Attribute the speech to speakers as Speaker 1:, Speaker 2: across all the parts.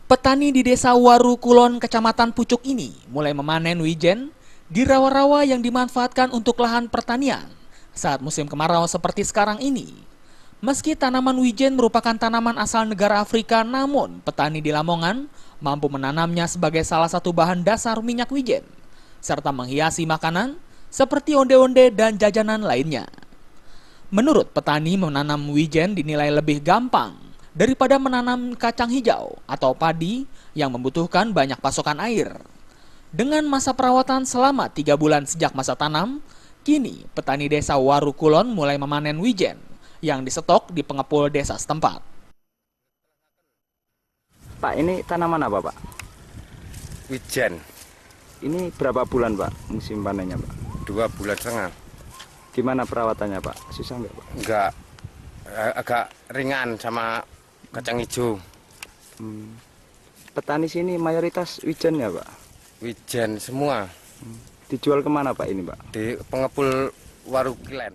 Speaker 1: Petani di Desa Waru Kulon, Kecamatan Pucuk ini mulai memanen wijen di rawa-rawa yang dimanfaatkan untuk lahan pertanian saat musim kemarau seperti sekarang ini. Meski tanaman wijen merupakan tanaman asal negara Afrika, namun petani di Lamongan mampu menanamnya sebagai salah satu bahan dasar minyak wijen, serta menghiasi makanan seperti onde-onde dan jajanan lainnya. Menurut petani, menanam wijen dinilai lebih gampang daripada menanam kacang hijau atau padi yang membutuhkan banyak pasokan air. Dengan masa perawatan selama 3 bulan sejak masa tanam, kini petani desa Waru Kulon mulai memanen wijen yang disetok di pengepul desa setempat.
Speaker 2: Pak, ini tanaman apa, Pak?
Speaker 3: Wijen,
Speaker 2: Ini berapa bulan, Pak, musim panennya, Pak?
Speaker 3: 2,5 bulan.
Speaker 2: Gimana perawatannya, Pak? Susah nggak, Pak?
Speaker 3: Enggak, agak ringan sama kacang hijau.
Speaker 2: Petani sini mayoritas wijen ya, Pak?
Speaker 3: Wijen semua
Speaker 2: Dijual kemana, Pak, ini, Pak?
Speaker 3: di pengepul Waru Kulon.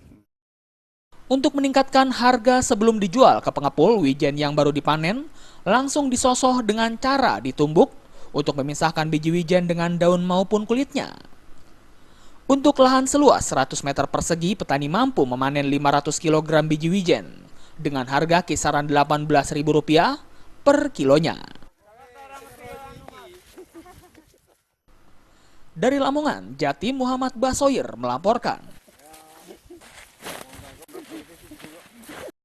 Speaker 1: Untuk meningkatkan harga sebelum dijual ke pengepul, wijen yang baru dipanen langsung disosoh dengan cara ditumbuk untuk memisahkan biji wijen dengan daun maupun kulitnya. Untuk lahan seluas 100 meter persegi, petani mampu memanen 500 kg biji wijen dengan harga kisaran Rp18.000 per kilonya. Dari Lamongan, Jatim Muhammad Basoir melaporkan.